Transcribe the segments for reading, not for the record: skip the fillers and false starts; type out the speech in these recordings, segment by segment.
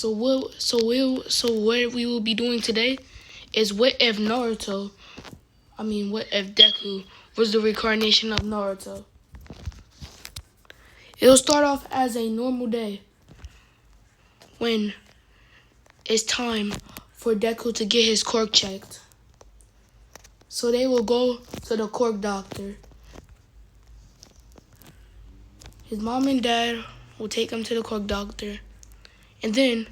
What we will be doing today is what if Deku was the reincarnation of Naruto. It'll start off as a normal day when it's time for Deku to get his quirk checked. So they will go to the quirk doctor. His mom and dad will take him to the quirk doctor. And then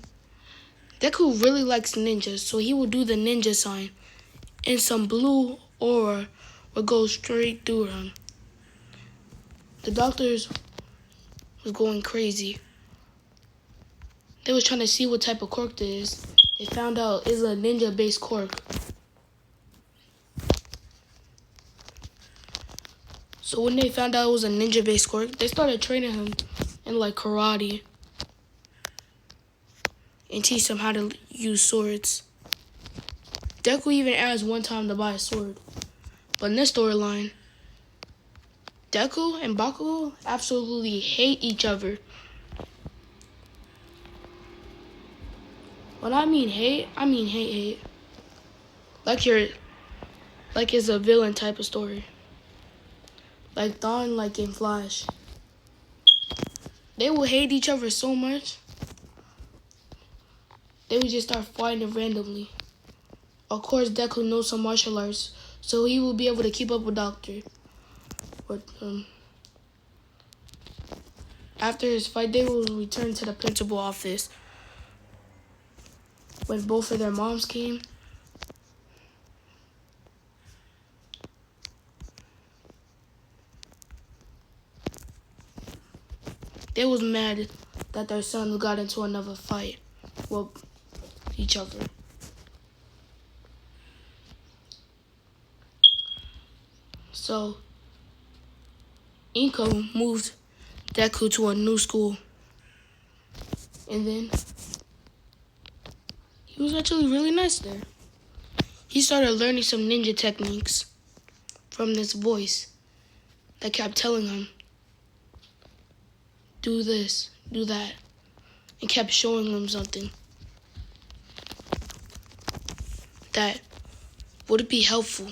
Deku really likes ninjas, so he will do the ninja sign. And some blue aura will go straight through him. The doctors was going crazy. They was trying to see what type of quirk it is. They found out it's a ninja-based quirk. So when they found out it was a ninja-based quirk, they started training him in like karate and teach him how to use swords. Deku even asked one time to buy a sword. But in this storyline, Deku and Bakugo absolutely hate each other. When I mean hate, I mean hate. Like it's a villain type of story. Like Dawn, like in Flash. They will hate each other so much, they would just start fighting randomly. Of course, Deku knows some martial arts, so he will be able to keep up with Doctor. But after his fight, they will return to the principal office. When both of their moms came, they was mad that their son got into another fight with each other. So, Inko moved Deku to a new school. And then, he was actually really nice there. He started learning some ninja techniques from this voice that kept telling him, do this, do that, and kept showing him something that would be helpful.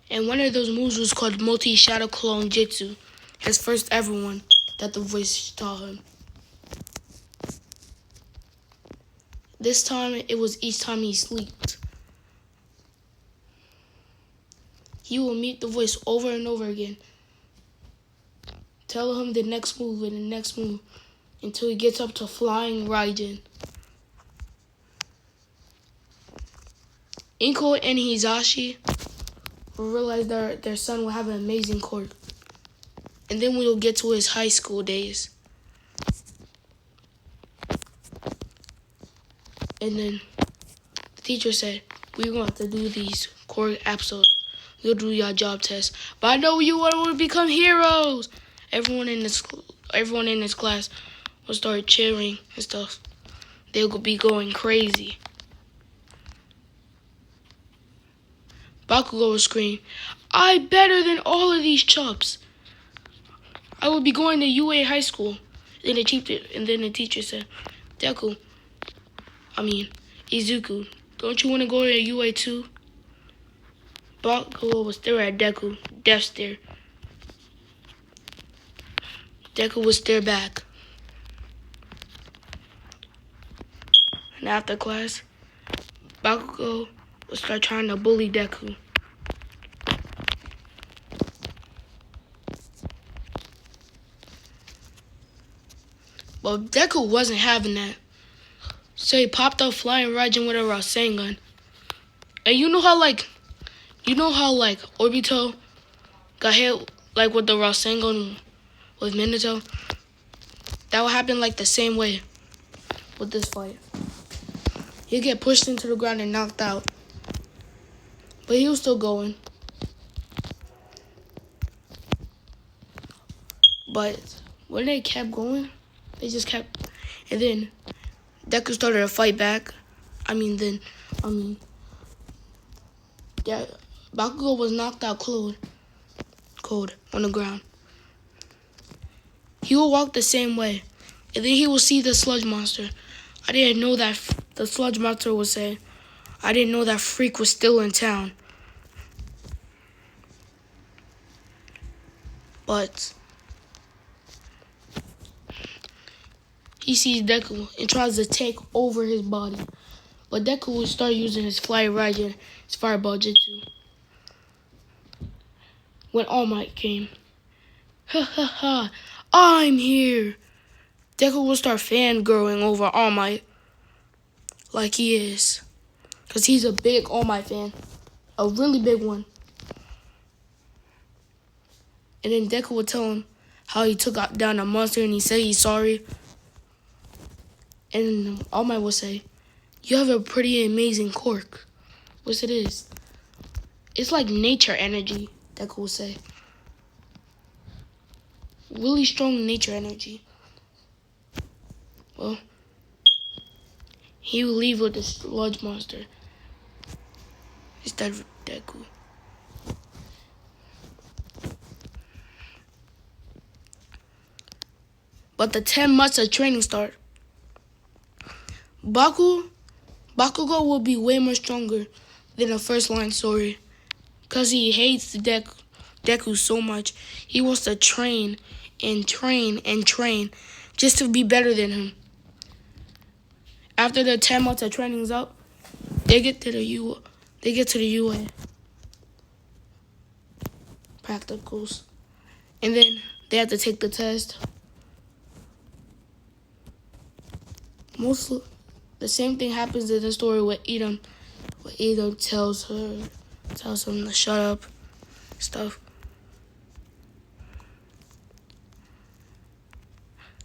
And one of those moves was called Multi-Shadow Clone Jitsu, his first ever one that the voice taught him. This time, it was each time he slept. He will meet the voice over and over again, tell him the next move and the next move until he gets up to Flying Raijin. Inko and Hisashi will realize their son will have an amazing quirk. And then we'll get to his high school days. And then the teacher said, we're going to have to do these quirk episodes. You'll do your job test. But I know you want to become heroes. Everyone in this class will start cheering and stuff. They'll be going crazy. Bakugo will scream, I'm better than all of these chumps. I will be going to UA high school. And then the teacher said, Izuku, don't you want to go to UA too? Bakugo will stare at Deku, death stare. Deku will stare back. And after class, Bakugo will start trying to bully Deku. But Deku wasn't having that. So he popped up Flying Raijin with a Rasengan. And you know how Obito got hit like with the Rasengan with Minato? That would happen like the same way with this fight. He'd get pushed into the ground and knocked out. But he was still going. But when they kept going, they just kept... And then Deku started to fight back. Bakugo was knocked out cold on the ground. he will walk the same way. And then he will see the sludge monster. I didn't know that the sludge monster would say, I didn't know that freak was still in town. But he sees Deku and tries to take over his body. But Deku will start using his Fire Raijin, his Fireball Jutsu. When All Might came. Ha ha ha, I'm here. Deku will start fangirling over All Might. Like he is. Because he's a big All Might fan. A really big one. And then Deku will tell him how he took down a monster and he said he's sorry. And All Might will say, you have a pretty amazing quirk. Which it is. It's like nature energy, Deku will say. Really strong nature energy. Well, he will leave with the sludge monster instead of Deku. But the 10 months of training start. Bakugo will be way more stronger than the first line story. Because he hates Deku so much. He wants to train and train and train just to be better than him. After the 10 months of training is up, they get to the UA practicals. And then they have to take the test. Mostly the same thing happens in the story with Edom. Where Edom tells him to shut up, stuff.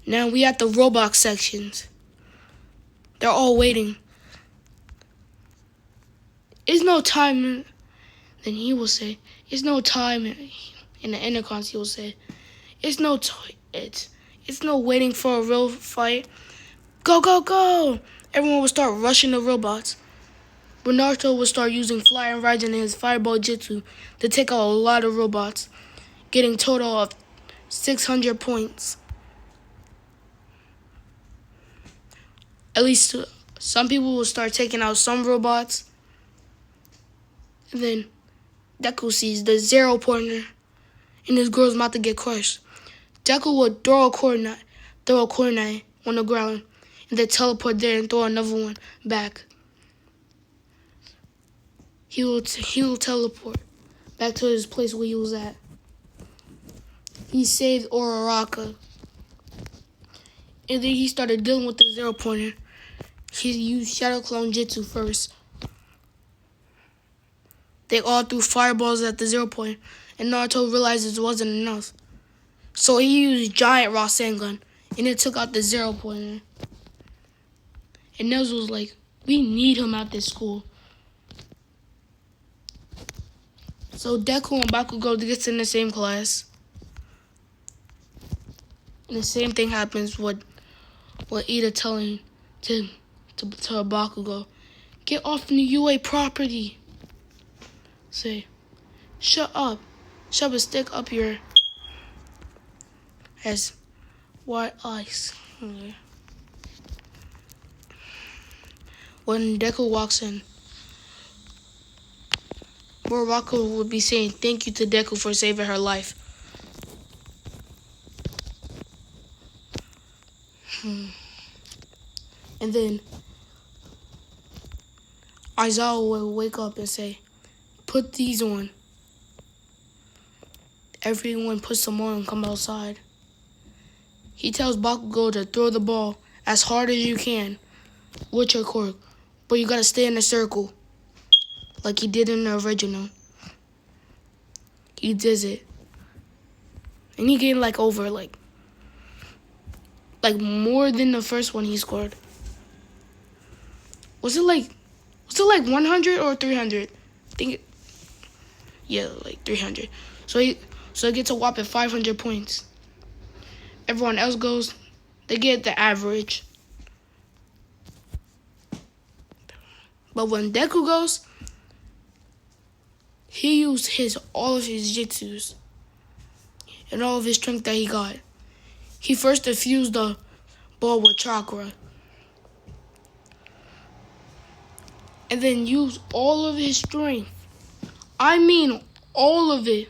Now we at the Roblox sections. They're all waiting. It's no time. Then he will say, it's no time. In the intercoms, he will say, it's no waiting for a real fight. Go, go, go! Everyone will start rushing the robots. But Naruto will start using Flying Raijin and his Fireball Jutsu to take out a lot of robots, getting total of 600 points. At least some people will start taking out some robots. And then Deku sees the 0 pointer and his girl's about to get crushed. Deku will throw a coordinate on the ground and then teleport there and throw another one back. He will teleport back to his place where he was at. He saved Uraraka. And then he started dealing with the 0 pointer. He used Shadow Clone Jutsu first. They all threw fireballs at the 0 pointer, and Naruto realized it wasn't enough. So he used Giant Rasengan, and it took out the 0 pointer. And Nezuko was like, we need him at this school. So Deku and Bakugo gets in the same class. And the same thing happens with Ida telling to Bakugo, get off the UA property. Say, shut up. Shove a stick up your as white ice. Okay. When Deku walks in, Uraraka would be saying thank you to Deku for saving her life. And then Aizawa will wake up and say, put these on. Everyone puts them on and come outside. He tells Bakugo to throw the ball as hard as you can with your quirk, but you gotta stay in a circle like he did in the original. He does it. And he gained over more than the first one he scored. Was it like 100 or 300? I think like 300. So he gets a whopping 500 points. Everyone else they get the average. But when Deku goes, he used all of his jutsus and all of his strength that he got. he first defused the ball with chakra. And then used all of his strength. I mean all of it.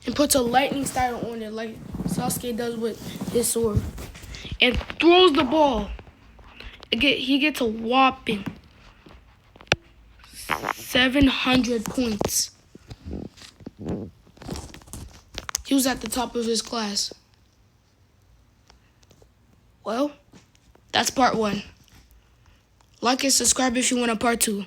And puts a lightning style on it like Sasuke does with his sword. And throws the ball. He gets a whopping 700 points. He was at the top of his class. Well, that's part 1. Like and subscribe if you want a part 2.